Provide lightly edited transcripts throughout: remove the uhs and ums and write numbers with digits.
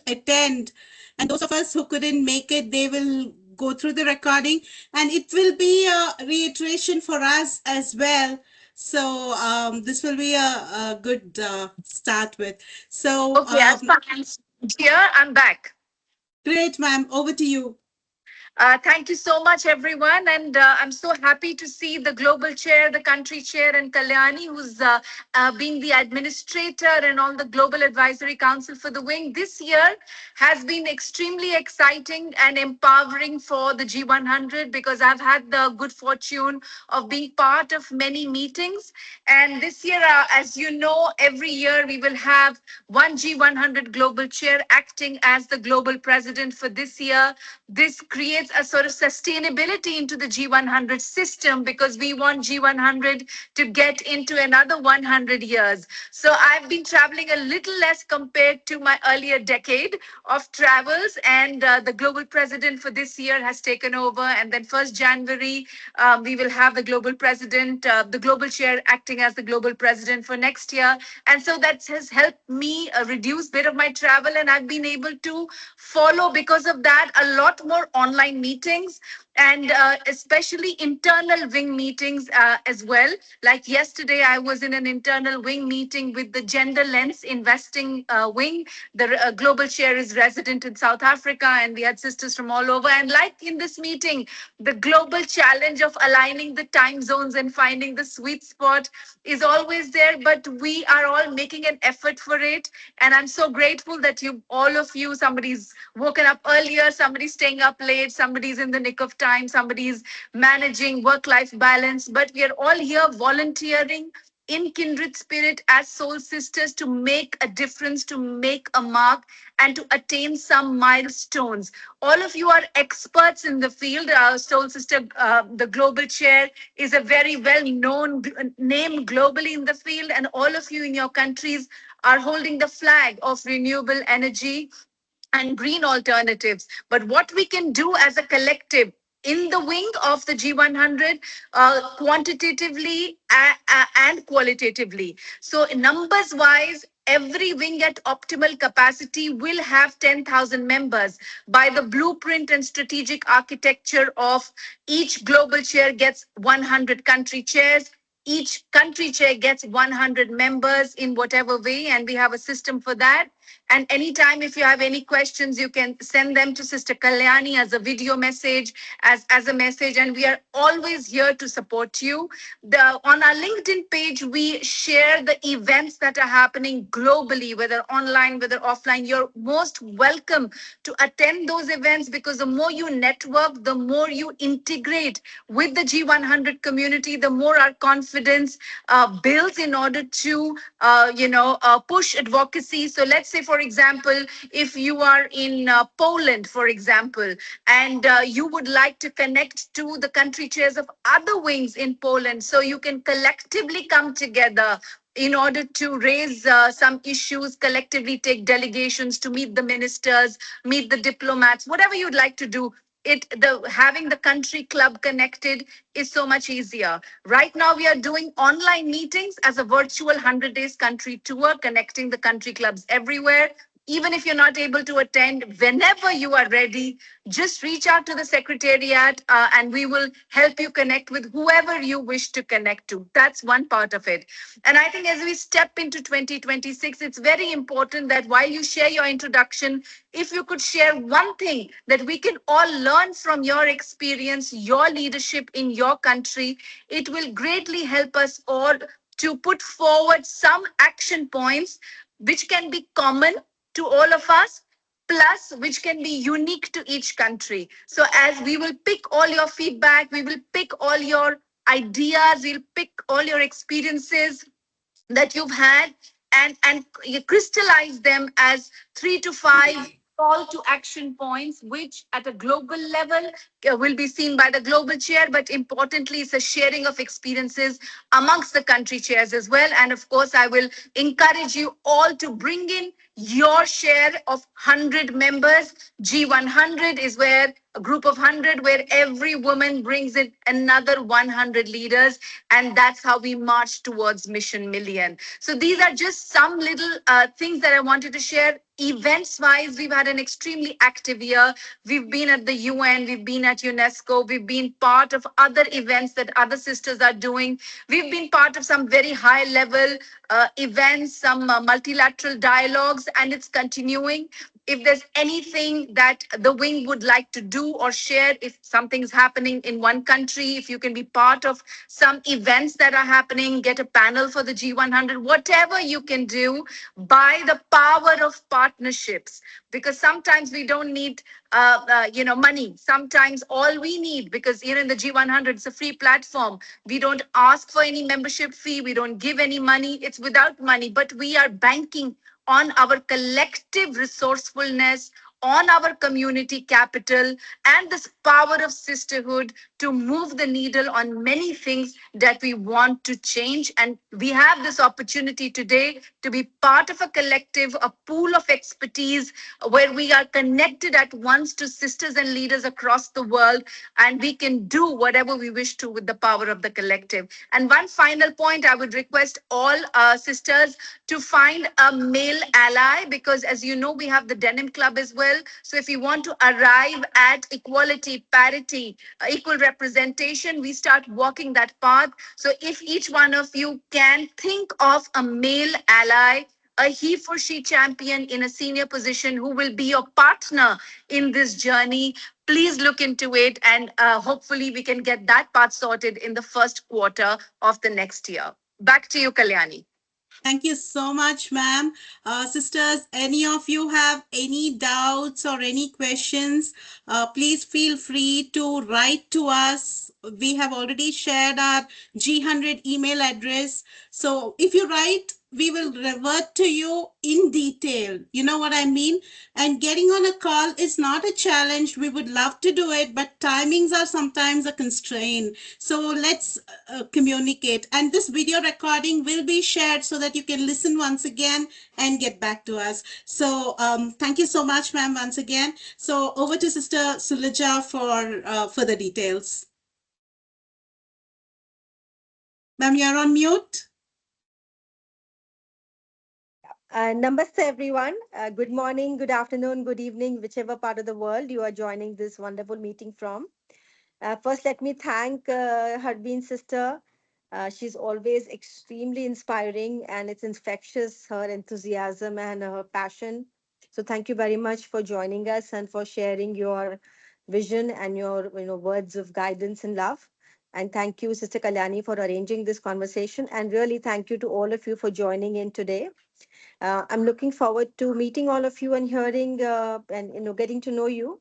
attend, and those of us who couldn't make it, they will go through the recording, and it will be a reiteration for us as well. So this will be a good start with. So Okay, as far as here, I'm back. great, ma'am. Over to you. Thank you so much, everyone. And I'm so happy to see the global chair, the country chair, and Kalyani, who's being the administrator and on the Global Advisory Council for the Wing. This year has been extremely exciting and empowering for the G100 because I've had the good fortune of being part of many meetings. And this year, as you know, every year we will have one G100 global chair acting as the global president for this year. This creates a sort of sustainability into the G100 system because we want G100 to get into another 100 years. So I've been traveling a little less compared to my earlier decade of travels, and the global president for this year has taken over. And then 1st January, we will have the global president, the global chair acting as the global president for next year. And so that has helped me reduce a bit of my travel, and I've been able to follow because of that a lot more online meetings and especially internal wing meetings as well. Like yesterday, I was in an internal wing meeting with the Gender Lens Investing Wing. The global chair is resident in South Africa, and we had sisters from all over. And like in this meeting, the global challenge of aligning the time zones and finding the sweet spot is always there, but we are all making an effort for it. And I'm so grateful that all of you, somebody's woken up earlier, somebody's staying up late, somebody's in the nick of time, somebody's managing work-life balance, but we are all here volunteering in kindred spirit as soul sisters to make a difference, to make a mark, and to attain some milestones. All of you are experts in the field. Our soul sister, the global chair, is a very well-known name globally in the field, and all of you in your countries are holding the flag of renewable energy and green alternatives. But what we can do as a collective in the wing of the G100, quantitatively and qualitatively. So, numbers wise, every wing at optimal capacity will have 10,000 members. By the blueprint and strategic architecture of each global chair gets 100 country chairs. Each country chair gets 100 members in whatever way, and we have a system for that. And anytime, if you have any questions, you can send them to Sister Kalyani as a video message, as a message, and we are always here to support you. On our LinkedIn page, we share the events that are happening globally, whether online, whether offline. You're most welcome to attend those events because the more you network, the more you integrate with the G100 community, the more our confidence builds in order to, push advocacy. So let's say, for example, if you are in Poland, for example, and you would like to connect to the country chairs of other wings in Poland, so you can collectively come together in order to raise some issues, collectively take delegations to meet the ministers, meet the diplomats, whatever you'd like to do. Having the country club connected is so much easier. Right now, we are doing online meetings as a virtual 100 days country tour, connecting the country clubs everywhere. Even if you're not able to attend, whenever you are ready, just reach out to the secretariat and we will help you connect with whoever you wish to connect to. That's one part of it. And I think as we step into 2026, it's very important that while you share your introduction, if you could share one thing that we can all learn from your experience, your leadership in your country, it will greatly help us all to put forward some action points which can be common to all of us, plus which can be unique to each country. So as we will pick all your feedback, we will pick all your ideas, we'll pick all your experiences that you've had, and you crystallize them as 3 to 5 call to action points, which at a global level will be seen by the global chair, but importantly, it's a sharing of experiences amongst the country chairs as well. And of course, I will encourage you all to bring in your share of 100 members. G100 is where a group of 100 where every woman brings in another 100 leaders, and that's how we march towards mission million. So these are just some little things that I wanted to share. Events wise, we've had an extremely active year. We've been at the UN, we've been at UNESCO, we've been part of other events that other sisters are doing. We've been part of some very high level events, some multilateral dialogues, and it's continuing. If there's anything that the wing would like to do or share, if something's happening in one country, if you can be part of some events that are happening, get a panel for the G100, whatever you can do, by the power of partnerships. Because sometimes we don't need money. Sometimes all we need, because in the G100, it's a free platform. We don't ask for any membership fee. We don't give any money. It's without money, but we are banking on our collective resourcefulness, on our community capital, and this power of sisterhood to move the needle on many things that we want to change. And we have this opportunity today to be part of a collective, a pool of expertise where we are connected at once to sisters and leaders across the world, and we can do whatever we wish to with the power of the collective. And one final point, I would request all sisters to find a male ally, because as you know, we have the Denim Club as well. So if you want to arrive at equality, parity, equal representation, we start walking that path. So if each one of you can think of a male ally, a he for she champion in a senior position who will be your partner in this journey, please look into it, and hopefully we can get that part sorted in the first quarter of the next year. Back to you, Kalyani. Thank you so much, ma'am. Sisters, any of you have any doubts or any questions, please feel free to write to us. We have already shared our G100 email address. So if you write, we will revert to you in detail. You know what I mean? And getting on a call is not a challenge. We would love to do it, but timings are sometimes a constraint. So let's communicate. And this video recording will be shared so that you can listen once again and get back to us. So thank you so much, ma'am, once again. So over to Sister Sulaja for further details. Ma'am, you're on mute. Namaste, everyone. Good morning, good afternoon, good evening, whichever part of the world you are joining this wonderful meeting from. First, let me thank Harbeen's sister. She's always extremely inspiring, and it's infectious, her enthusiasm and her passion. So thank you very much for joining us and for sharing your vision and your words of guidance and love. And thank you, Sister Kalyani, for arranging this conversation. And really thank you to all of you for joining in today. I'm looking forward to meeting all of you and hearing and getting to know you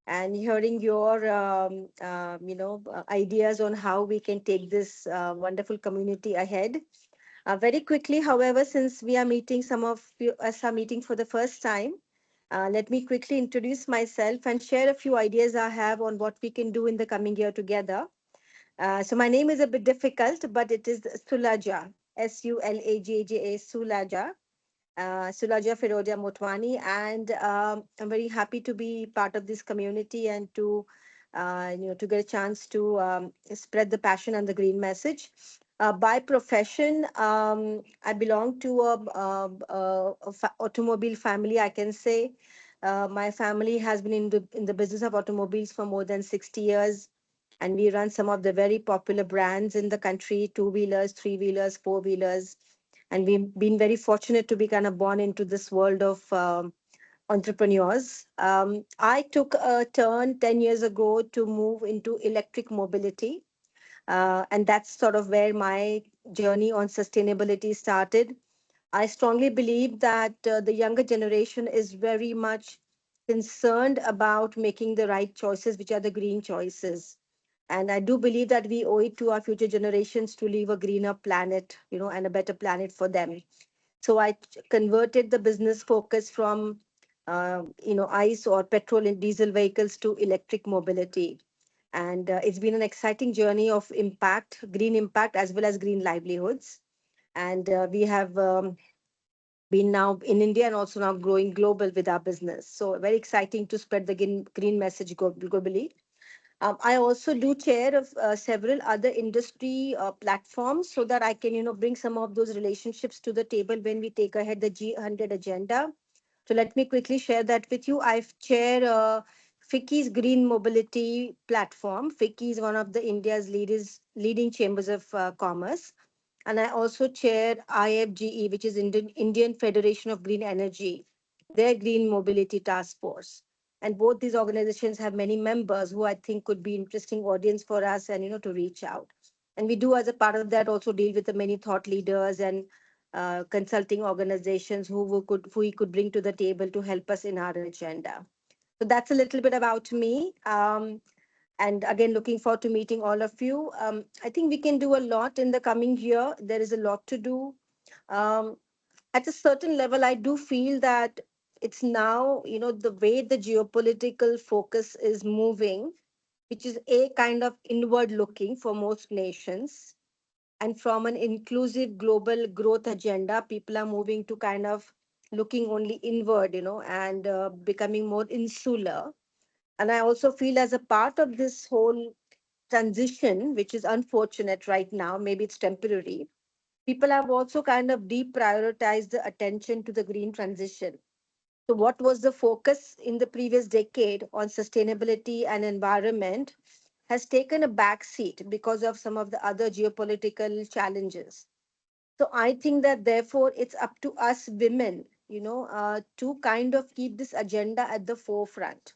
and hearing your ideas on how we can take this wonderful community ahead. Very quickly, however, since we are meeting, some of you us are meeting for the first time, let me quickly introduce myself and share a few ideas I have on what we can do in the coming year together. So my name is a bit difficult, but it is Sulaja, Sulaja, Sulaja Firodia Motwani, and I'm very happy to be part of this community and to to get a chance to spread the passion and the green message. By profession, I belong to a automobile family. I can say my family has been in the business of automobiles for more than 60 years, and we run some of the very popular brands in the country: two-wheelers, three-wheelers, four-wheelers, and we've been very fortunate to be kind of born into this world of entrepreneurs. I took a turn 10 years ago to move into electric mobility, and that's sort of where my journey on sustainability started. I strongly believe that the younger generation is very much concerned about making the right choices, which are the green choices. And I do believe that we owe it to our future generations to leave a greener planet, and a better planet for them. So I converted the business focus from, ICE or petrol and diesel vehicles to electric mobility. And it's been an exciting journey of impact, green impact, as well as green livelihoods. And we have been now in India and also now growing global with our business. So very exciting to spread the green message globally. I also do chair of several other industry platforms so that I can, bring some of those relationships to the table when we take ahead the G100 agenda. So let me quickly share that with you. I've chair FICCI's Green Mobility platform. FICCI is one of the India's leading chambers of commerce. And I also chair IFGE, which is Indian Federation of Green Energy, their Green Mobility Task Force. And both these organizations have many members who I think could be interesting audience for us and to reach out. And we do, as a part of that, also deal with the many thought leaders and consulting organizations who we could bring to the table to help us in our agenda. So that's a little bit about me. And again, looking forward to meeting all of you. I think we can do a lot in the coming year. There is a lot to do. Um, at a certain level, I do feel that it's now, the way the geopolitical focus is moving, which is a kind of inward looking for most nations. And from an inclusive global growth agenda, people are moving to kind of looking only inward, and becoming more insular. And I also feel as a part of this whole transition, which is unfortunate right now, maybe it's temporary, people have also kind of deprioritized the attention to the green transition. So, what was the focus in the previous decade on sustainability and environment has taken a back seat because of some of the other geopolitical challenges. So, I think that therefore it's up to us women, to kind of keep this agenda at the forefront.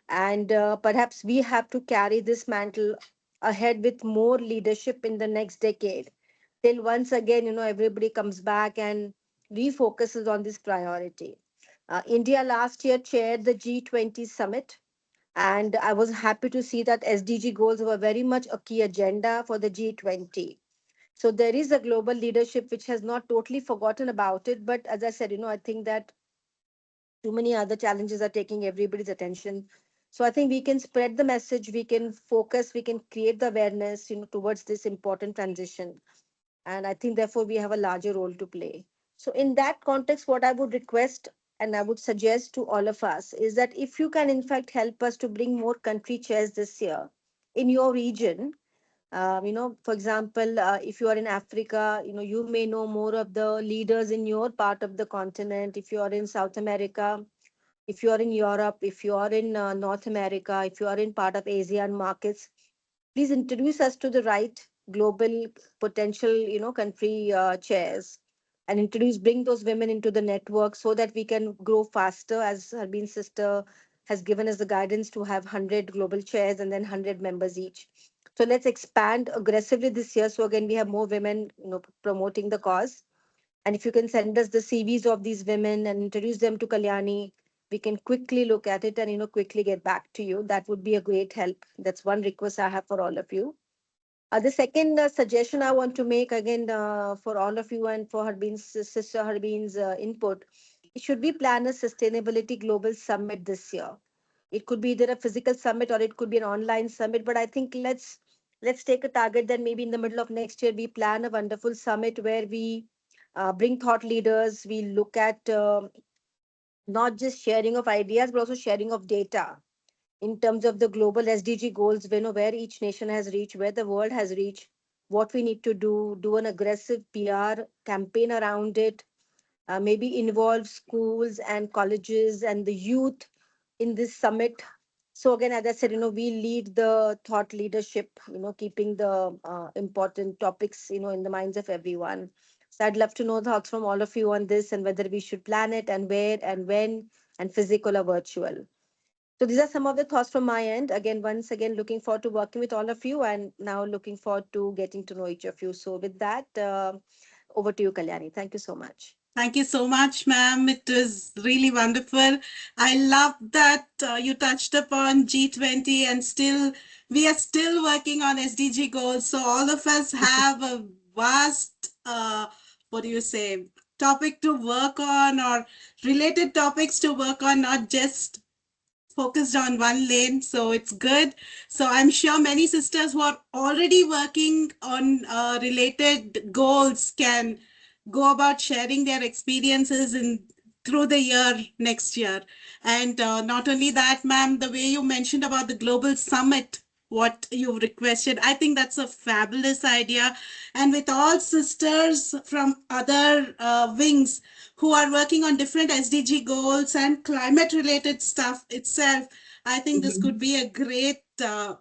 And perhaps we have to carry this mantle ahead with more leadership in the next decade. Till once again, everybody comes back and refocuses on this priority. India last year chaired the G20 summit, and I was happy to see that SDG goals were very much a key agenda for the G20. So there is a global leadership which has not totally forgotten about it. But as I said, I think that too many other challenges are taking everybody's attention. So I think we can spread the message, we can focus, we can create the awareness, towards this important transition. And I think therefore we have a larger role to play. So in that context, what I would request and I would suggest to all of us is that if you can in fact help us to bring more country chairs this year in your region, for example, if you are in Africa, you may know more of the leaders in your part of the continent. If you are in South America, if you are in Europe, if you are in North America, if you are in part of ASEAN markets, please introduce us to the right global potential, country chairs, and bring those women into the network so that we can grow faster. As Harbeen's sister has given us the guidance to have 100 global chairs and then 100 members each. So let's expand aggressively this year. So again, we have more women, promoting the cause. And if you can send us the CVs of these women and introduce them to Kalyani, we can quickly look at it and quickly get back to you. That would be a great help. That's one request I have for all of you. The second suggestion I want to make again for all of you and for Harbeen's sister Harbeen's input, it should be plan a sustainability global summit this year. It could be either a physical summit or it could be an online summit. But I think let's take a target that maybe in the middle of next year we plan a wonderful summit where we bring thought leaders. We look at not just sharing of ideas but also sharing of data in terms of the global SDG goals, where each nation has reached, where the world has reached, what we need to do an aggressive PR campaign around it, maybe involve schools and colleges and the youth in this summit. So again, as I said, we lead the thought leadership, keeping the important topics, in the minds of everyone. So I'd love to know thoughts from all of you on this and whether we should plan it and where and when and physical or virtual. So these are some of the thoughts from my end. Again, once again, looking forward to working with all of you and now looking forward to getting to know each of you. So with that, over to you, Kalyani. Thank you so much. Thank you so much, ma'am. It was really wonderful. I love that you touched upon G20 and we are still working on SDG goals. So all of us have a vast, what do you say, topic to work on or related topics to work on, not just focused on one lane. So it's good. So I'm sure many sisters who are already working on related goals can go about sharing their experiences in through the year next year. And not only that, ma'am, the way you mentioned about the global summit, what you've requested, I think that's a fabulous idea. And with all sisters from other wings who are working on different SDG goals and climate related stuff itself, I think this could be a great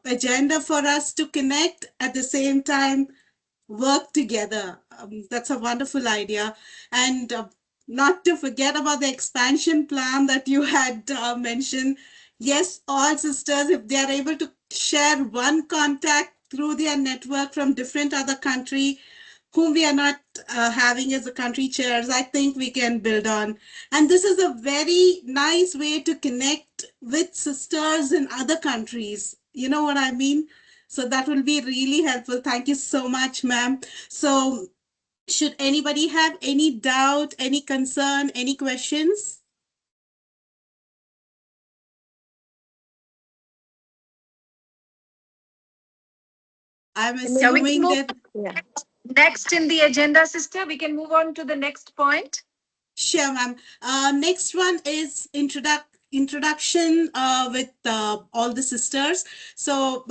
agenda for us to connect at the same time work together. That's a wonderful idea. And not to forget about the expansion plan that you had mentioned. Yes, all sisters, if they are able to share one contact through their network from different other country, whom we are not having as a country chairs, I think we can build on. And this is a very nice way to connect with sisters in other countries. You know what I mean? So that will be really helpful. Thank you so much, ma'am. So, should anybody have any doubt, any concern, any questions? I'm And Yeah, we maybe, can assuming move that. yeah. next in the agenda, sister. We can move on to the next point. Sure, ma'am. Next one is introduction with all the sisters. So,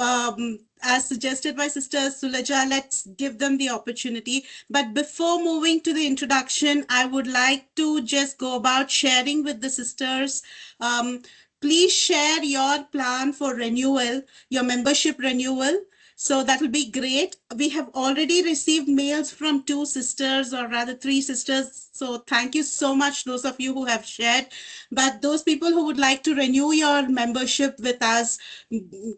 as suggested by Sister Sulaja, let's give them the opportunity. But before moving to the introduction, I would like to just go about sharing with the sisters. Um, Please share your plan for renewal, your membership renewal. So that will be great. We have already received mails from two sisters, or rather three sisters. So thank you so much, those of you who have shared. But those people who would like to renew your membership with us,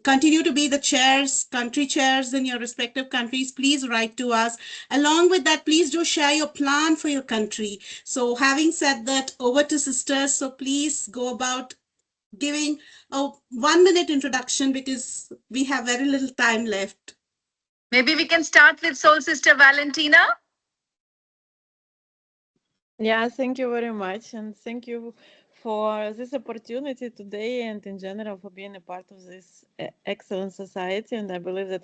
continue to be the chairs, country chairs in your respective countries, please write to us. Along with that, please do share your plan for your country. So having said that, over to sisters. So please go about giving a 1 minute introduction because we have very little time left. Maybe we can start with Soul Sister Valentina. Yeah, thank you very much. And thank you for this opportunity today and in general for being a part of this excellent society. And I believe that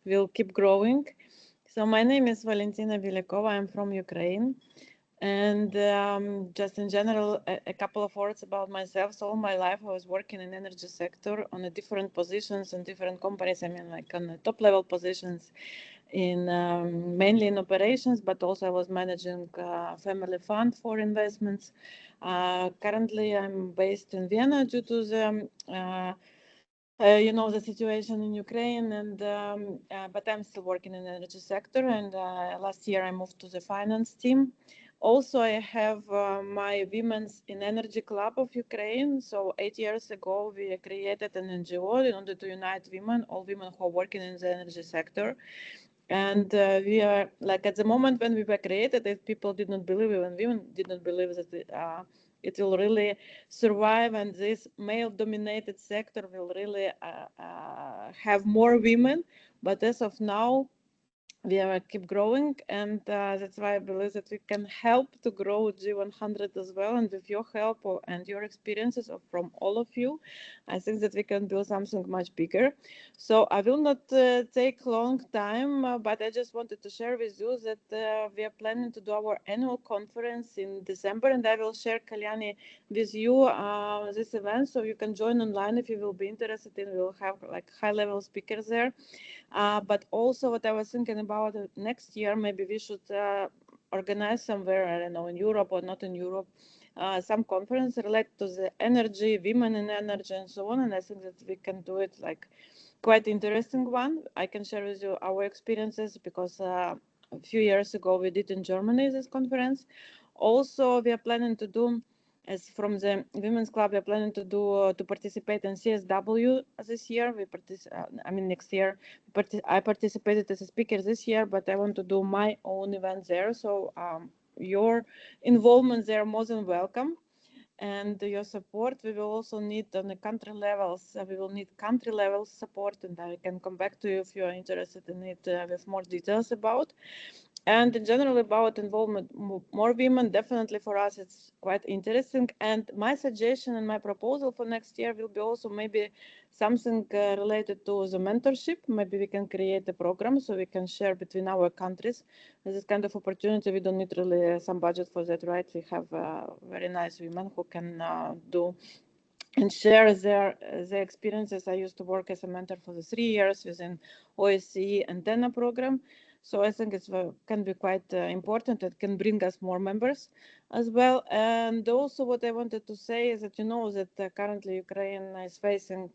will keep growing. So my name is Valentina Vilikova. I'm from Ukraine. And just in general, a couple of words about myself. So all my life I was working in energy sector on a different positions in different companies. I mean, like on the top level positions in mainly in operations, but also I was managing family fund for investments. Currently, I'm based in Vienna due to the the situation in Ukraine, and but I'm still working in the energy sector. And last year I moved to the finance team. Also, I have my Women's in Energy Club of Ukraine. So 8 years ago, we created an NGO in order to unite women, all women who are working in the energy sector. And we are like at the moment when we were created, if people did not believe it, and women did not believe that it will really survive, and this male-dominated sector will really have more women. But as of now, we are keep growing, and that's why I believe that we can help to grow G100 as well. And with your help and your experiences from all of you, I think that we can build something much bigger. So I will not take long time, but I just wanted to share with you that we are planning to do our annual conference in December, and I will share, Kalyani, with you this event, so you can join online if you will be interested in. We'll have like high-level speakers there. But also what I was thinking about next year, maybe we should organize somewhere, I don't know, in Europe or not in Europe, some conference related to the energy, women in energy and so on. And I think that we can do it like quite interesting one. I can share with you our experiences because a few years ago we did in Germany this conference. Also, we are planning to do, as from the women's club, we are planning to do to participate in CSW this year. Next year. I participated as a speaker this year, but I want to do my own event there. So your involvement there more than welcome, and your support. We will also need on the country levels. We will need country level support, and I can come back to you if you are interested in it with more details about. And in general, about involvement more women, definitely for us it's quite interesting. And my suggestion and my proposal for next year will be also maybe something related to the mentorship. Maybe we can create a program so we can share between our countries this kind of opportunity. We don't need really some budget for that, right? We have very nice women who can do and share their experiences. I used to work as a mentor for the 3 years within OSCE antenna program. So I think it can be quite important. It can bring us more members as well. And also what I wanted to say is that you know that currently Ukraine is facing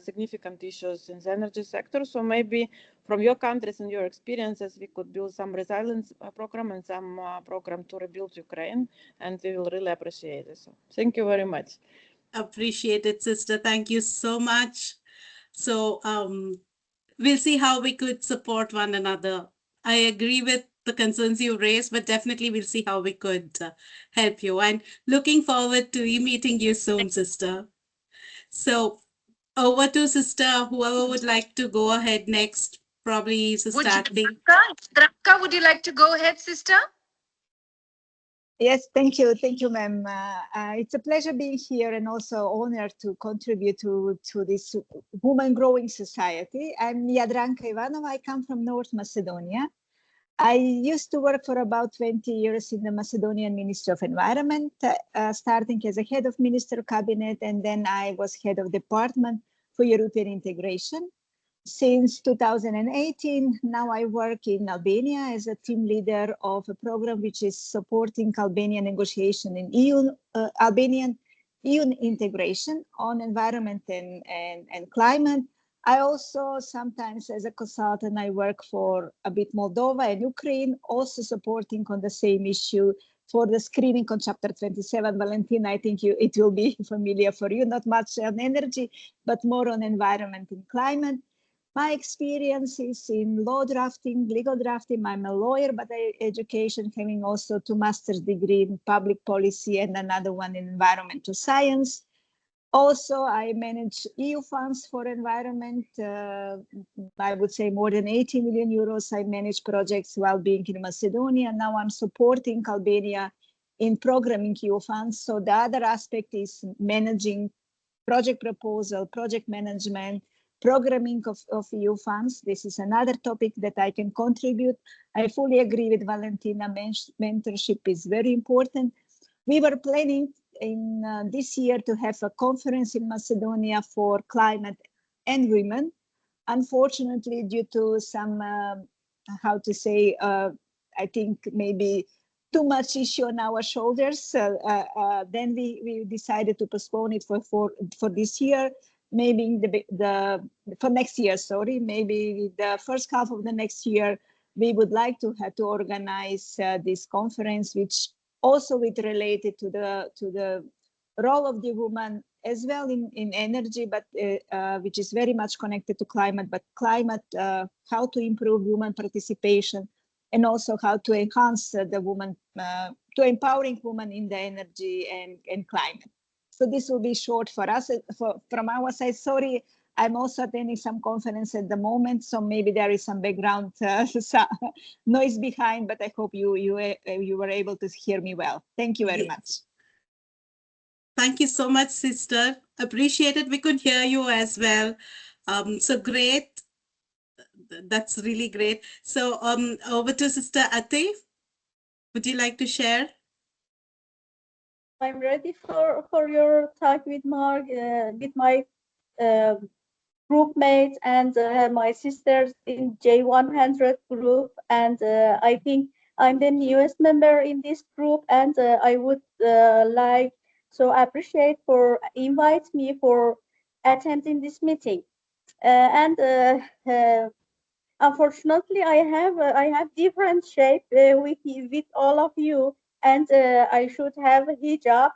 significant issues in the energy sector. So maybe from your countries and your experiences, we could build some resilience program and some program to rebuild Ukraine. And we will really appreciate it. So thank you very much. Appreciate it, sister. Thank you so much. So we'll see how we could support one another. I agree with the concerns you raised, but definitely we'll see how we could help you. And looking forward to meeting you soon, sister. So over to sister, whoever would like to go ahead next, probably sister Would you, Ati. Dranka, would you like to go ahead, sister? Yes, thank you. Thank you, ma'am. It's a pleasure being here and also honored to contribute to this woman growing society. I'm Jadranka Ivanova. I come from North Macedonia. I used to work for about 20 years in the Macedonian Ministry of Environment, starting as a head of minister cabinet, and then I was head of department for European integration. Since 2018, now I work in Albania as a team leader of a program which is supporting Albanian negotiation in Albanian EU integration on environment and climate. I also sometimes as a consultant, I work for a bit Moldova and Ukraine, also supporting on the same issue for the screening on chapter 27. Valentina, I think it will be familiar for you, not much on energy, but more on environment and climate. My experience is in law drafting, legal drafting. I'm a lawyer, but education having also 2 master's degree in public policy and another one in environmental science. Also, I manage EU funds for environment. I would say more than 80 million euros. I manage projects while being in Macedonia. Now I'm supporting Albania in programming EU funds. So the other aspect is managing project proposal, project management, programming of EU funds. This is another topic that I can contribute. I fully agree with Valentina. Mentorship is very important. We were planning in this year to have a conference in Macedonia for climate and women. Unfortunately, due to some, how to say, I think maybe too much issue on our shoulders. Then we decided to postpone it for this year, maybe for next year. Sorry, maybe the first half of the next year. We would like to have to organize this conference, which also it related to the role of the woman as well in energy, but which is very much connected to climate. But climate, how to improve women participation, and also how to enhance the woman, to empowering women in the energy and climate. So this will be short for us. From our side, sorry, I'm also attending some conference at the moment, so maybe there is some background noise behind, but I hope you were able to hear me well. Thank you very much. Thank you so much, sister. Appreciate it. We could hear you as well. So great. That's really great. So over to Sister Atif. Would you like to share? I'm ready for your talk with Mark, with my group mates and my sisters in G100 group. And I think I'm the newest member in this group, and I would like to appreciate for invite me for attending this meeting. And unfortunately, I have different shape with all of you, and I should have hijab,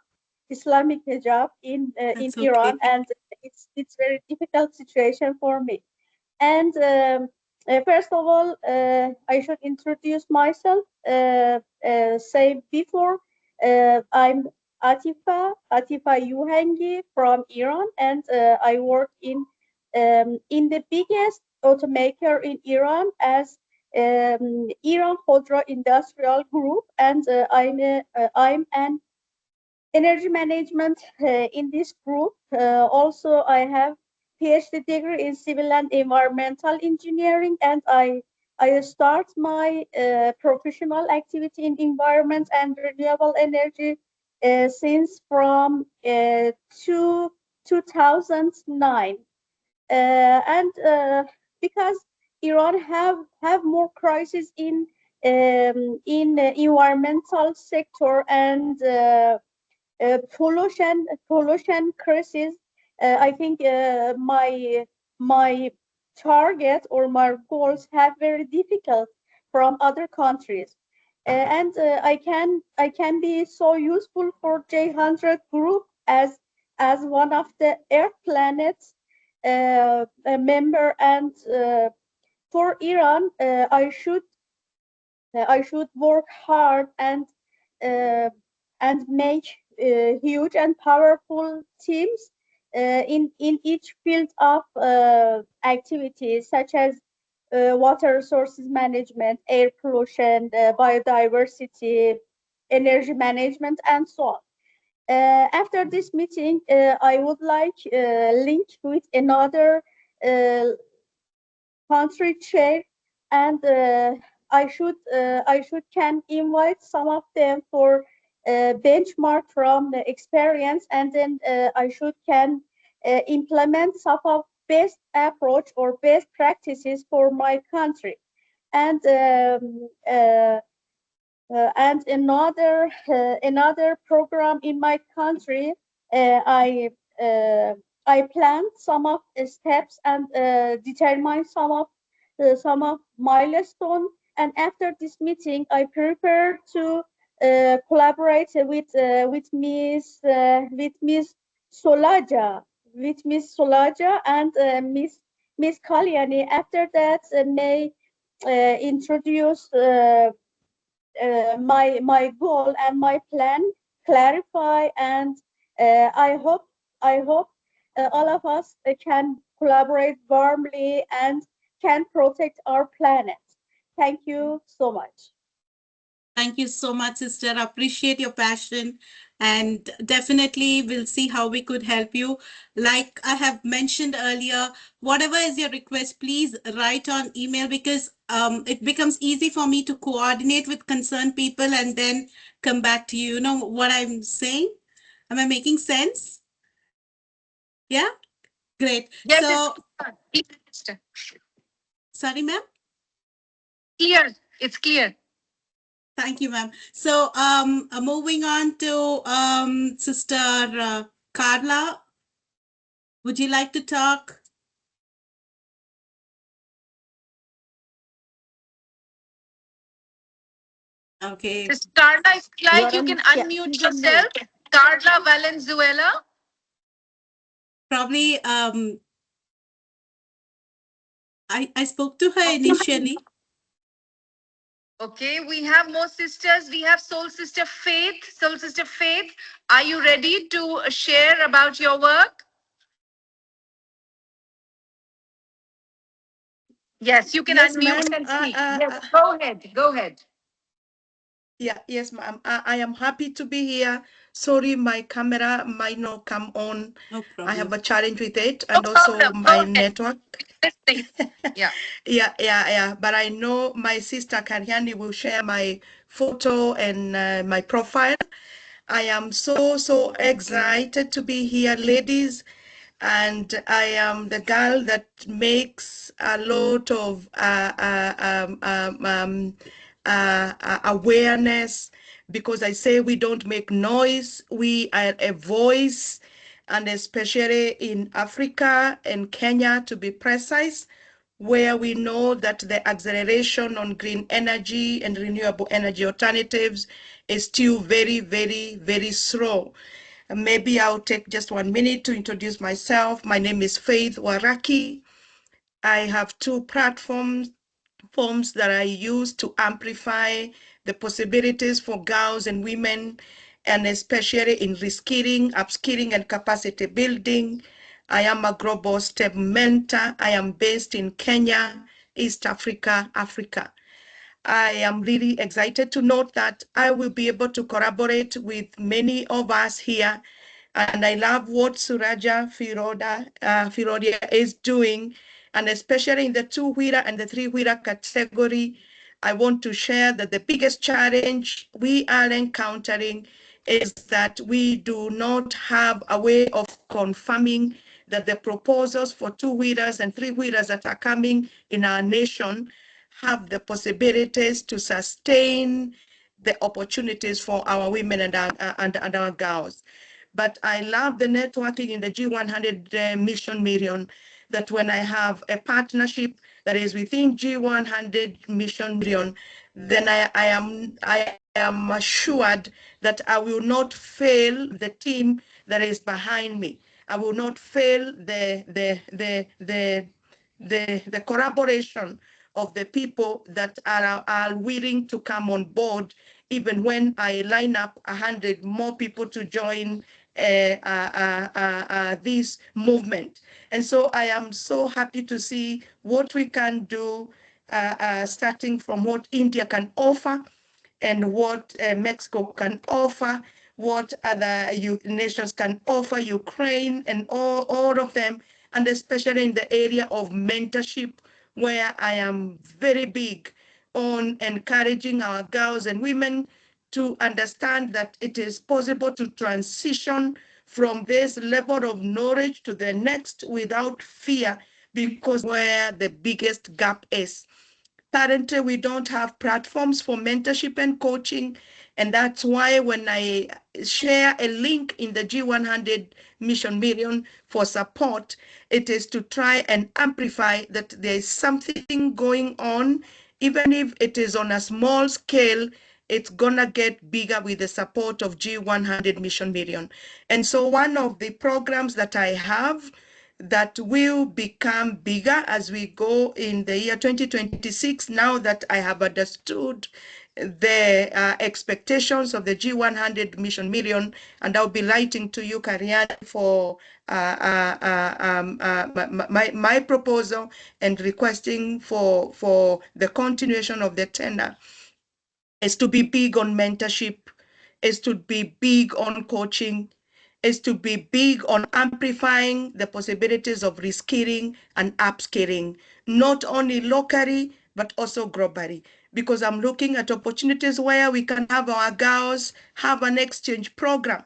Islamic hijab in That's Iran, okay. and it's very difficult situation for me. And first of all, I should introduce myself. Say before, I'm Atifa Yuhangi from Iran, and I work in the biggest automaker in Iran as Iran Khodro Industrial Group, and I'm an energy management in this group. Also, I have PhD degree in civil and environmental engineering, and I start my professional activity in environment and renewable energy since from 2009. And because Iran have more crisis in environmental sector and pollution crisis. I think my target or my goals have very difficult from other countries, and I can be so useful for J100 group as one of the Earth planets a member, and for Iran, I should work hard uh, and make huge and powerful teams in each field of activities such as water resources management, air pollution, biodiversity, energy management, and so on. After this meeting, I would like link with another uh, country chair, and I should can invite some of them for benchmark from the experience, and then I should can implement some of best approach or best practices for my country, and another program in my country. Uh, I uh, I planned some of the steps and determine some of milestone. And after this meeting, I prepare to collaborate with Miss Solaja, and Miss Kalyani. After that, may introduce my goal and my plan, clarify, and I hope all of us can collaborate warmly and can protect our planet. Thank you so much. Thank you so much, sister. Appreciate your passion, and definitely we'll see how we could help you. Like I have mentioned earlier, whatever is your request, please write on email, because it becomes easy for me to coordinate with concerned people and then come back to you. You know what I'm saying? Am I making sense? Yeah? Great. Yes, it's So, sorry, ma'am. clear. It's clear. Thank you, ma'am. So, moving on to Sister Carla, would you like to talk? Okay, Miss Carla, if you You like, are you can on, yeah, unmute she's on mute. yourself. Carla Valenzuela. probably I spoke to her initially. Okay, we have more sisters. We have Soul Sister Faith. Soul Sister Faith, are you ready to share about your work? Yes, you can Yes, unmute ma'am. and speak. Yes, go ahead. Go ahead. Yeah, yes, ma'am. I am happy to be here. Sorry, my camera might not come on. No I have problem. a challenge with it, No and also problem. Go my ahead. network. Listening. Yeah. Yeah. But I know my sister Karyani will share my photo and my profile. I am so excited to be here, ladies. And I am the girl that makes a lot of awareness, because I say we don't make noise, we are a voice, and especially in Africa and Kenya, to be precise, where we know that the acceleration on green energy and renewable energy alternatives is still very slow. Maybe I'll take just 1 minute to introduce myself. My name is Faith Waraki. I have two platforms that I use to amplify the possibilities for girls and women, and especially in reskilling, upskilling, and capacity building. I am a global STEM mentor. I am based in Kenya, East Africa, Africa. I am really excited to note that I will be able to collaborate with many of us here. And I love what Suraja Firodia is doing, and especially in the two-wheeler and the three-wheeler category. I want to share that the biggest challenge we are encountering is that we do not have a way of confirming that the proposals for two-wheelers and three-wheelers that are coming in our nation have the possibilities to sustain the opportunities for our women and our girls. But I love the networking in the G100 Mission Million, that when I have a partnership that is within G100 Mission Million, then I am assured that I will not fail the team that is behind me. I will not fail the collaboration of the people that are willing to come on board, even when I line up 100 more people to join this movement. And so I am so happy to see what we can do, starting from what India can offer and what Mexico can offer, what other nations can offer, Ukraine and all of them, and especially in the area of mentorship, where I am very big on encouraging our girls and women to understand that it is possible to transition from this level of knowledge to the next without fear, because where the biggest gap is. Currently, we don't have platforms for mentorship and coaching. And that's why when I share a link in the G100 Mission Million for support, it is to try and amplify that there is something going on, even if it is on a small scale. It's gonna get bigger with the support of G100 Mission Million. And so one of the programs that I have that will become bigger as we go in the year 2026, now that I have understood the expectations of the G100 Mission Million, and I'll be writing to you, Kariani, for my proposal and requesting for the continuation of the tender, is to be big on mentorship, is to be big on coaching, is to be big on amplifying the possibilities of reskilling and upskilling, not only locally, but also globally. Because I'm looking at opportunities where we can have our girls have an exchange program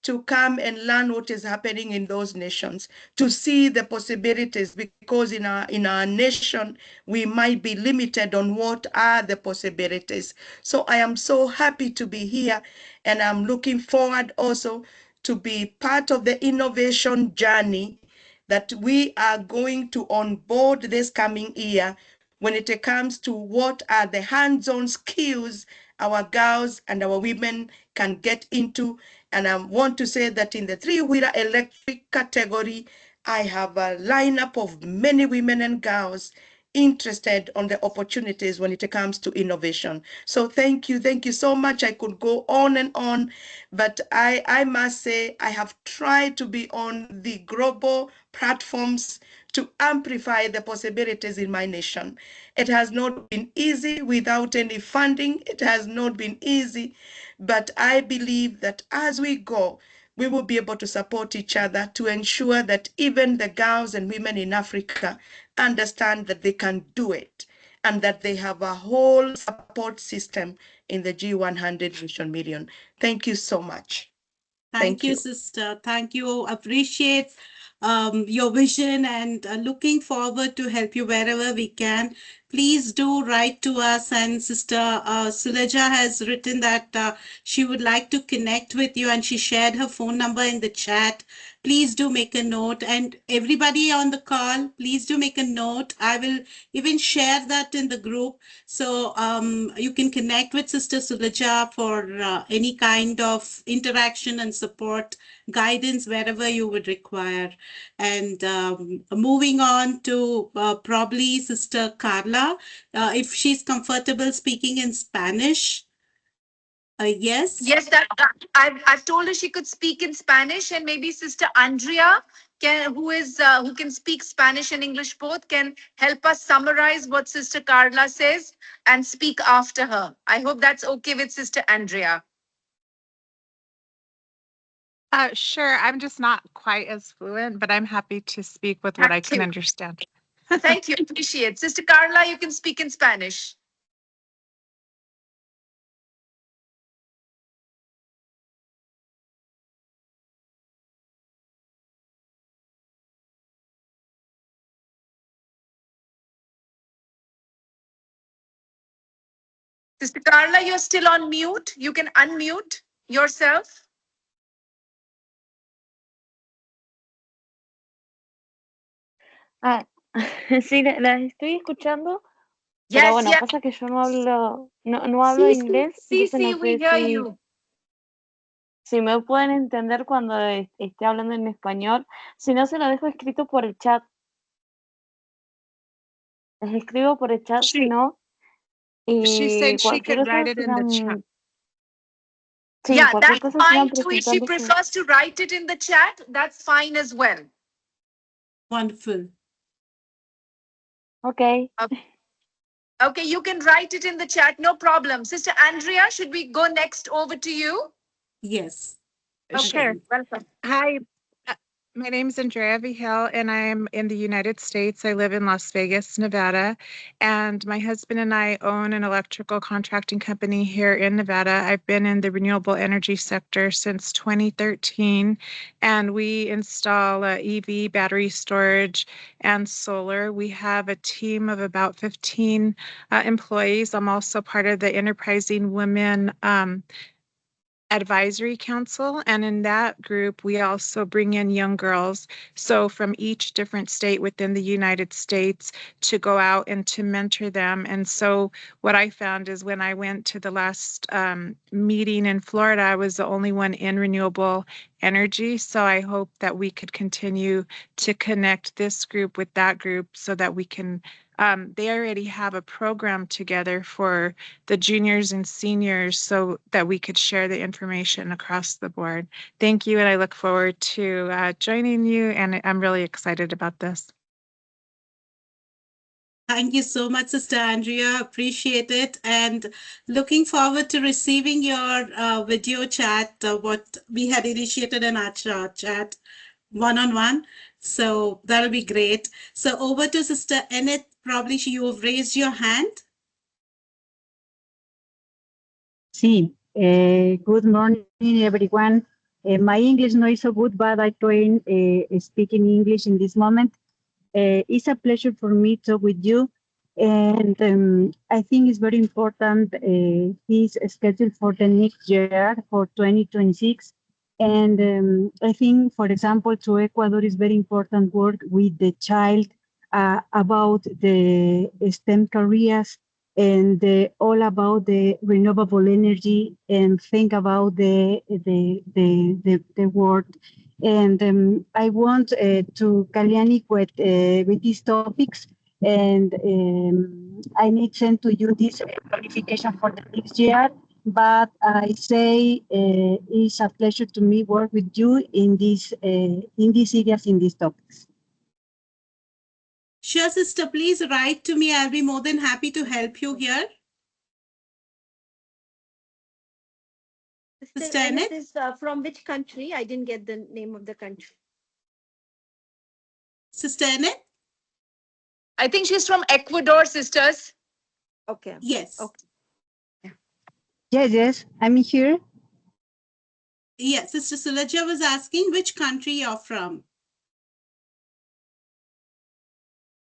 to come and learn what is happening in those nations, to see the possibilities, because in our nation we might be limited on what are the possibilities. So I am so happy to be here, and I'm looking forward also to be part of the innovation journey that we are going to onboard this coming year, when it comes to what are the hands-on skills our girls and our women can get into. And I want to say that in the three-wheeler electric category, I have a lineup of many women and girls interested on the opportunities when it comes to innovation. So thank you so much. I could go on and on, but I must say I have tried to be on the global platforms to amplify the possibilities in my nation. It has not been easy without any funding. It has not been easy, but I believe that as we go, we will be able to support each other to ensure that even the girls and women in Africa understand that they can do it, and that they have a whole support system in the G100 Mission Million. Thank you so much. Thank you, sister. Thank you. Appreciate your vision, and looking forward to help you wherever we can. Please do write to us. And Sister Suleja has written that she would like to connect with you, and she shared her phone number in the chat. Please do make a note. And everybody on the call, please do make a note. I will even share that in the group. So you can connect with Sister Suleja for any kind of interaction and support, guidance, wherever you would require. And moving on to probably Sister Carla, if she's comfortable speaking in Spanish. Yes. Yes, I've told her she could speak in Spanish, and maybe Sister Andrea who can speak Spanish and English both, can help us summarize what Sister Carla says and speak after her. I hope that's okay with Sister Andrea. Sure. I'm just not quite as fluent, but I'm happy to speak with what I Thank can you. understand. Thank you. Appreciate. Sister Carla, you can speak in Spanish. Sister Carla, you're still on mute. You can unmute yourself. Ah, sí, las estoy escuchando, pero Yes, bueno, yes. pasa que yo no hablo Sí, sí, inglés, sí, entonces sí, no we sé hear you. si me pueden entender cuando esté hablando en español. Si no, se lo dejo escrito por el chat. Les escribo por el chat, si She no, she y said she could write it in the chat. sí, Yeah, cualquier that's cosa sigan fine too. If she presentando su... prefers to write it in the chat, that's fine as well. Wonderful. Ok. Okay, you can write it in the chat, no problem. Sister Andrea, should we go next over to you? Yes. Sure. Surely. Welcome. Hi, my name is Andrea Vigil, and I'm in the United States. I live in Las Vegas, Nevada, and my husband and I own an electrical contracting company here in Nevada. I've been in the renewable energy sector since 2013, and we install EV battery storage and solar. We have a team of about 15 employees. I'm also part of the Enterprising Women Advisory Council, and in that group we also bring in young girls, so from each different state within the United States, to go out and to mentor them. And so what I found is when I went to the last meeting in Florida, I was the only one in renewable energy. So I hope that we could continue to connect this group with that group so that we can they already have a program together for the juniors and seniors so that we could share the information across the board. Thank you, and I look forward to joining you, and I'm really excited about this. Thank you so much, Sister Andrea. Appreciate it. And looking forward to receiving your video chat, what we had initiated in our chat one-on-one. So that'll be great. So over to Sister Enid. Probably you have raised your hand. Sí, good morning, everyone. My English not is so good, but I try speaking English in this moment. It's a pleasure for me to talk with you. And I think it's very important, this schedule for the next year, for 2026. And I think, for example, to Ecuador is very important work with the child about the STEM careers and all about the renewable energy and think about the world. And I want to Kalyani with these topics, and I need send to you this qualification for the next year. But I say it's a pleasure to me work with you in these areas, in these topics. Sure, sister, please write to me. I'll be more than happy to help you here. Sister Enid? Is from which country? I didn't get the name of the country. Sister Enid? I think she's from Ecuador, sisters. Okay. Yes. Okay. Yes, I'm here. Yes, Sister Sulaja was asking which country you're from.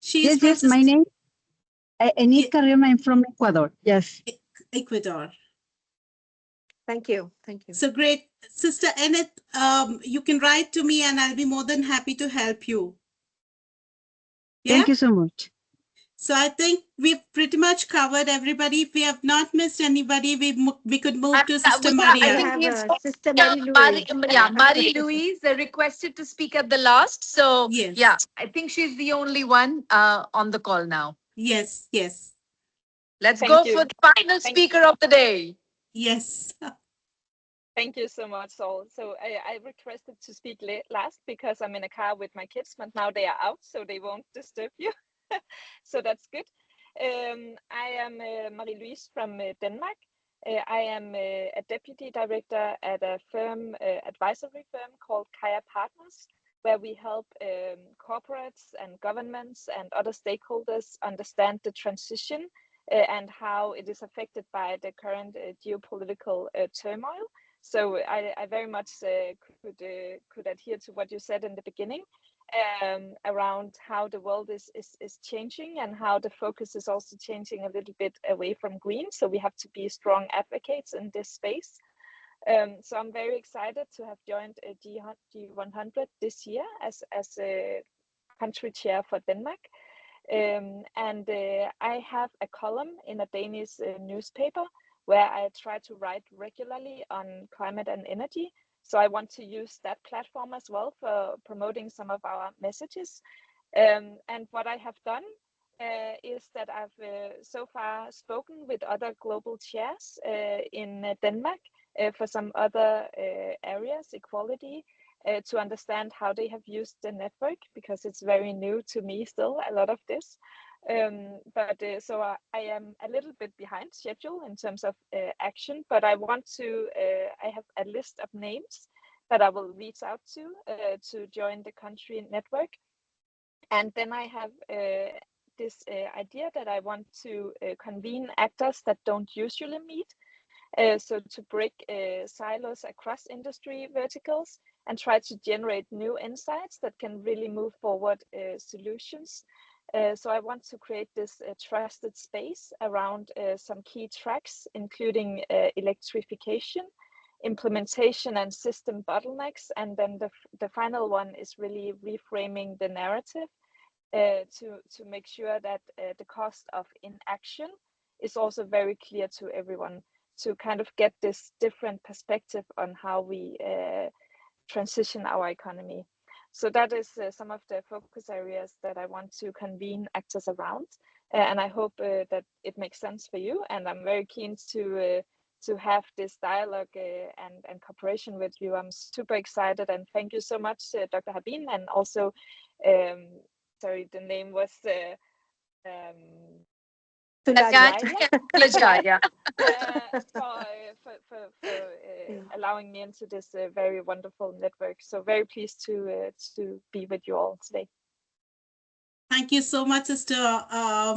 She's from Yes, my name Enid Carrión. I'm from Ecuador. Yes. Ecuador. Thank you. Thank you. So great. Sister Enid, you can write to me and I'll be more than happy to help you. Yeah? Thank you so much. So I think we've pretty much covered everybody. If we have not missed anybody, we could move to Sister Maria. I think Sister Marie Louise. Marie Louise requested to speak at the last. So Yes. yeah, I think she's the only one on the call now. Yes, yes. Let's go for the final speaker of the day. Yes. Thank you so much, Saul. So I requested to speak last because I'm in a car with my kids, but now they are out, so they won't disturb you. So that's good. I am Marie-Louise from Denmark. I am a deputy director at a firm, advisory firm called Kaya Partners, where we help corporates and governments and other stakeholders understand the transition and how it is affected by the current geopolitical turmoil. So I very much could adhere to what you said in the beginning around how the world is changing and how the focus is also changing a little bit away from green. So we have to be strong advocates in this space. So I'm very excited to have joined G100 this year as a country chair for Denmark. And I have a column in a Danish newspaper where I try to write regularly on climate and energy. So I want to use that platform as well for promoting some of our messages. And what I have done is that I've so far spoken with other global chairs in Denmark for some other areas, equality, to understand how they have used the network, because it's very new to me still, a lot of this. But so I am a little bit behind schedule in terms of action, but I want to, I have a list of names that I will reach out to join the country network. And then I have this idea that I want to convene actors that don't usually meet. So to break silos across industry verticals and try to generate new insights that can really move forward solutions. So I want to create this trusted space around some key tracks, including electrification, implementation and system bottlenecks. And then the final one is really reframing the narrative to make sure that the cost of inaction is also very clear to everyone, to kind of get this different perspective on how we transition our economy. So that is some of the focus areas that I want to convene actors around. And I hope that it makes sense for you. And I'm very keen to have this dialogue and cooperation with you. I'm super excited, and thank you so much, Dr. Habin, and also, sorry, the name was Tulaja. Tulaja, for allowing me into this very wonderful network. So very pleased to be with you all today. Thank you so much, Sister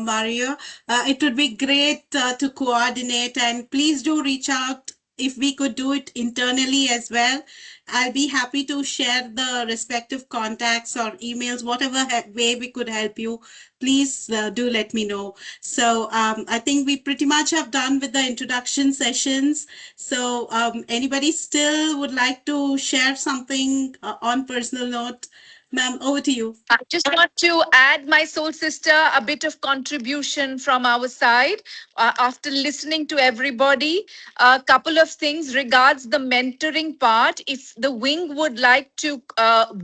Mario. It would be great to coordinate, and please do reach out if we could do it internally as well. I'll be happy to share the respective contacts or emails, whatever way we could help you. Please do let me know. So I think we pretty much have done with the introduction sessions. So anybody still would like to share something on personal note? Ma'am, over to you. I just want to add, my soul sister, a bit of contribution from our side. After listening to everybody, a couple of things regards the mentoring part. If the wing would like to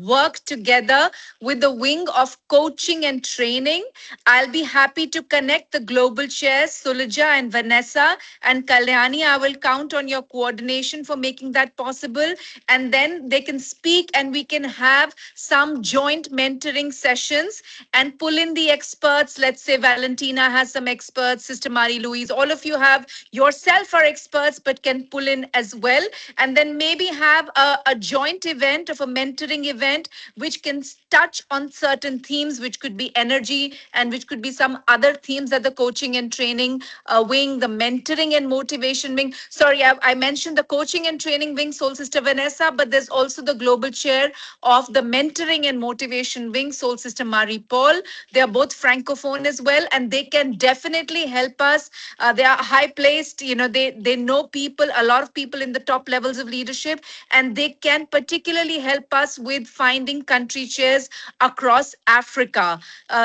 work together with the wing of coaching and training, I'll be happy to connect the global chairs, Sulija and Vanessa and Kalyani. I will count on your coordination for making that possible. And then they can speak and we can have some joint mentoring sessions and pull in the experts. Let's say Valentina has some experts, Sister Marie Louise, all of you have yourself are experts, but can pull in as well. And then maybe have a joint event of a mentoring event, which can touch on certain themes, which could be energy and which could be some other themes that the coaching and training wing, the mentoring and motivation wing. Sorry, I mentioned the coaching and training wing, Soul Sister Vanessa, but there's also the global chair of the mentoring and motivation wing, Soul Sister Marie Paul. They are both francophone as well, and they can definitely help us. They are high placed, they know people, a lot of people in the top levels of leadership, and they can particularly help us with finding country chairs across Africa.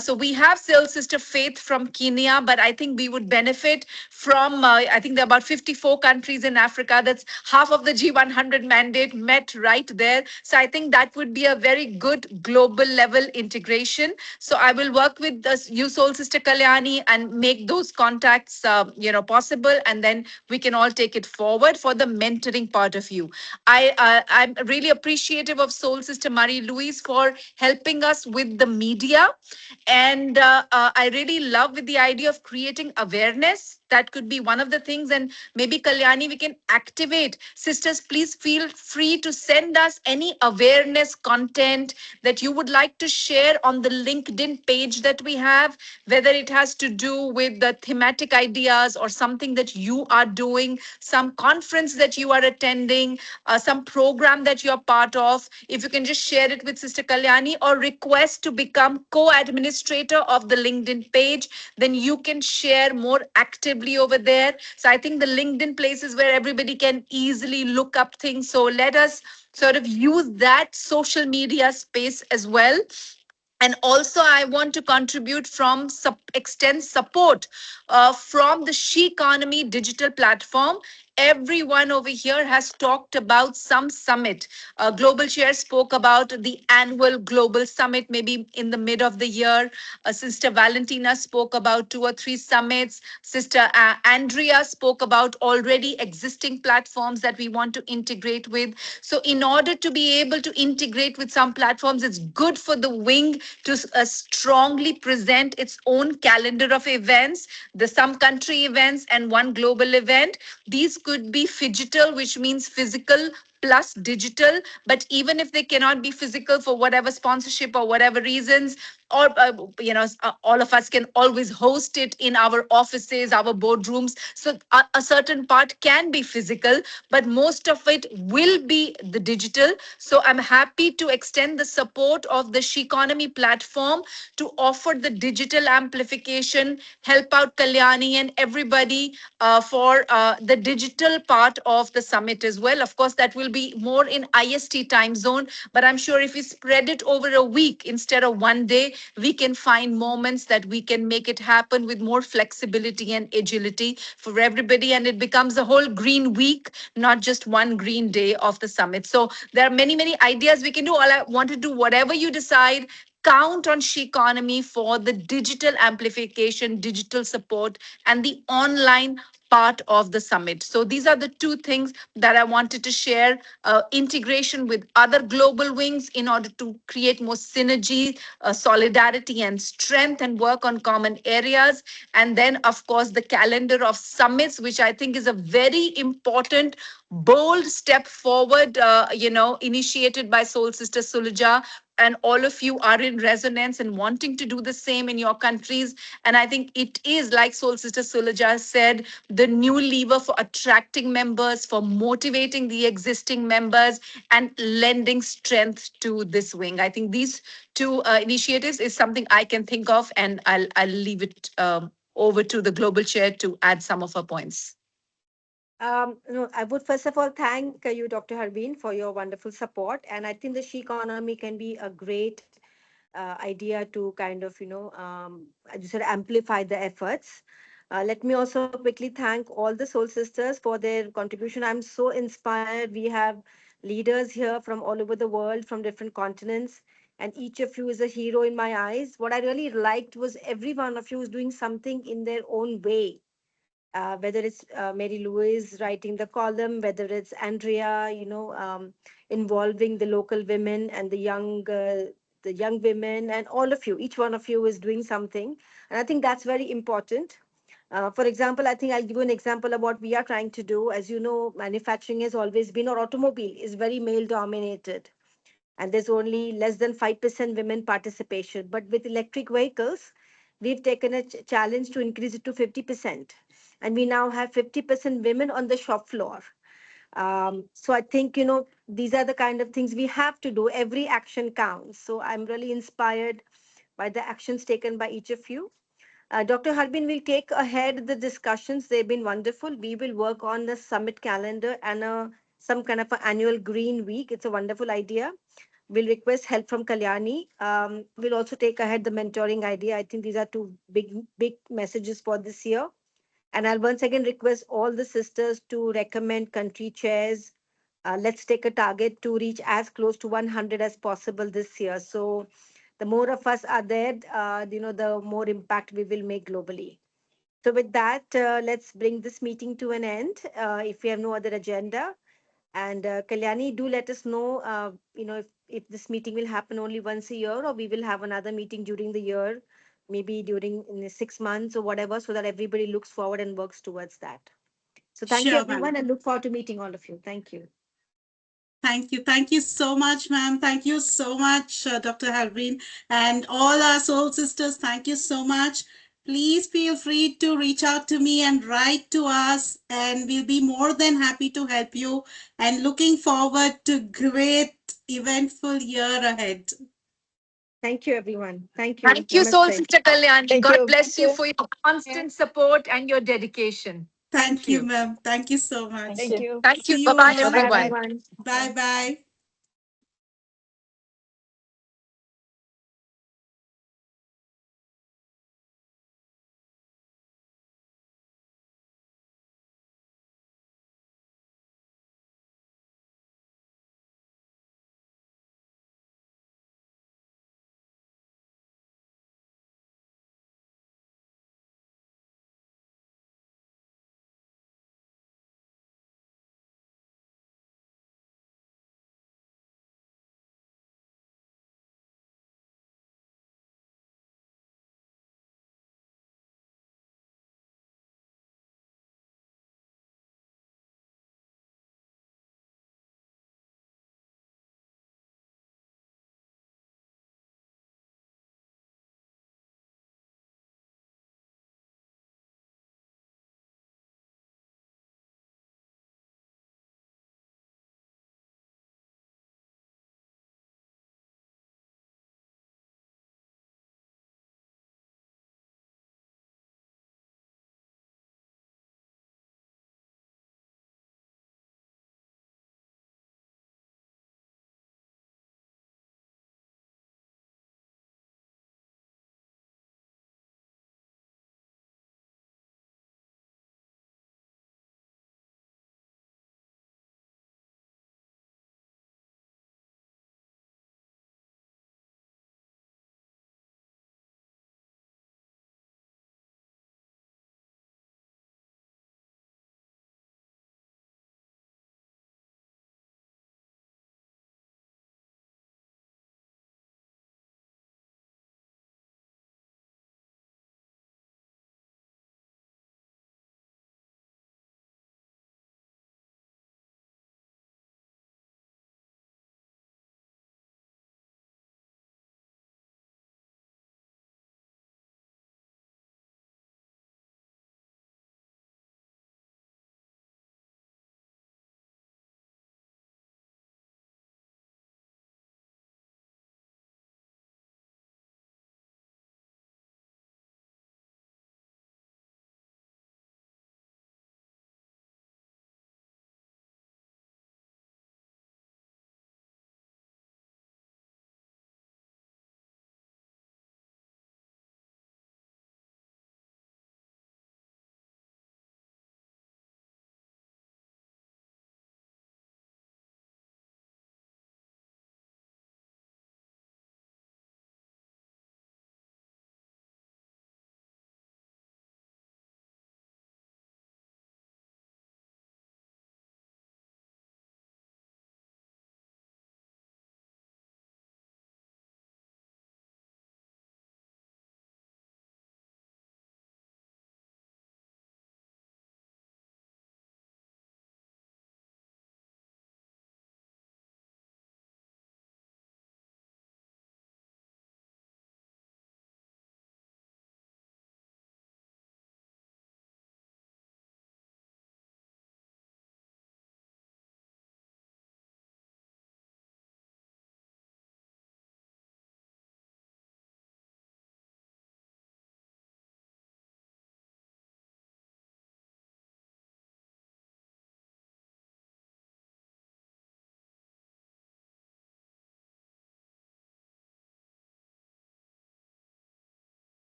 So we have Soul Sister Faith from Kenya, but I think we would benefit from, I think there are about 54 countries in Africa. That's half of the G100 mandate met right there. So I think that would be a very good about global level integration. So I will work with you, Soul Sister Kalyani, and make those contacts, possible, and then we can all take it forward for the mentoring part of you. I'm really appreciative of Soul Sister Marie Louise for helping us with the media, and I really love with the idea of creating awareness. That could be one of the things, and maybe Kalyani, we can activate. Sisters, please feel free to send us any awareness content that you would like to share on the LinkedIn page that we have, whether it has to do with the thematic ideas or something that you are doing, some conference that you are attending, some program that you're part of. If you can just share it with Sister Kalyani, or request to become co-administrator of the LinkedIn page, then you can share more actively over there. So I think the LinkedIn place is where everybody can easily look up things. So let us sort of use that social media space as well. And also, I want to contribute from extend support from the She Economy digital platform. Everyone over here has talked about some summit. Global Chair spoke about the annual global summit, maybe in the mid of the year. Sister Valentina spoke about 2 or 3 summits. Sister Andrea spoke about already existing platforms that we want to integrate with. So, in order to be able to integrate with some platforms, it's good for the wing to strongly present its own calendar of events, the some country events and one global event. These could be phygital, which means physical plus digital. But even if they cannot be physical for whatever sponsorship or whatever reasons, or all of us can always host it in our offices, our boardrooms. So a certain part can be physical, but most of it will be the digital. So I'm happy to extend the support of the She Economy platform to offer the digital amplification, help out Kalyani and everybody for the digital part of the summit as well. Of course, that will be more in IST time zone, but I'm sure if we spread it over a week instead of one day, we can find moments that we can make it happen with more flexibility and agility for everybody. And it becomes a whole green week, not just one green day of the summit. So there are many, many ideas we can do. All I want to do, whatever you decide, count on She Economy for the digital amplification, digital support, and the online part of the summit. So these are the 2 things that I wanted to share. Integration with other global wings in order to create more synergy, solidarity and strength, and work on common areas. And then, of course, the calendar of summits, which I think is a very important, bold step forward, initiated by Soul Sister Suluja. And all of you are in resonance and wanting to do the same in your countries. And I think it is, like Soul Sister Suluja said, the new lever for attracting members, for motivating the existing members, and lending strength to this wing. I think these 2 initiatives is something I can think of, and I'll leave it over to the global chair to add some of her points. No, I would first of all thank you, Dr. Harbin, for your wonderful support. And I think the She Economy can be a great idea to kind of, as you said, amplify the efforts. Let me also quickly thank all the Soul Sisters for their contribution. I'm so inspired. We have leaders here from all over the world, from different continents, and each of you is a hero in my eyes. What I really liked was every one of you is doing something in their own way, whether it's Mary Louise writing the column, whether it's Andrea, involving the local women and the young women, and all of you, each one of you is doing something. And I think that's very important. For example, I think I'll give you an example of what we are trying to do. As you know, manufacturing has always been, or automobile is very male dominated. And there's only less than 5% women participation. But with electric vehicles, we've taken a challenge to increase it to 50%. And we now have 50% women on the shop floor. So I think, these are the kind of things we have to do. Every action counts. So I'm really inspired by the actions taken by each of you. Dr. Harbin will take ahead the discussions. They've been wonderful. We will work on the summit calendar and some kind of an annual green week. It's a wonderful idea. We'll request help from Kalyani. We'll also take ahead the mentoring idea. I think these are 2 big messages for this year. And I'll once again request all the sisters to recommend country chairs let's take a target to reach as close to 100 as possible this year. So the more of us are there, the more impact we will make globally. So with that, let's bring this meeting to an end. If we have no other agenda, and Kalyani, do let us know, if this meeting will happen only once a year, or we will have another meeting during the year, maybe during in the 6 months or whatever, so that everybody looks forward and works towards that. So thank you, Sure, ma'am. everyone, and look forward to meeting all of you. Thank you. Thank you. Thank you so much, ma'am. Thank you so much, Dr. Halvin, and all our soul sisters. Thank you so much. Please feel free to reach out to me and write to us, and we'll be more than happy to help you. And looking forward to great, eventful year ahead. Thank you, everyone. Thank you. Thank you, Soul Namaste. Sister Kalyani. Thank God you. bless you for your constant support and your dedication. Thank Thank you, you. ma'am. Thank you so much. Thank you. Thank you. See you Bye-bye, all. Bye-bye, everyone. everyone. Bye bye.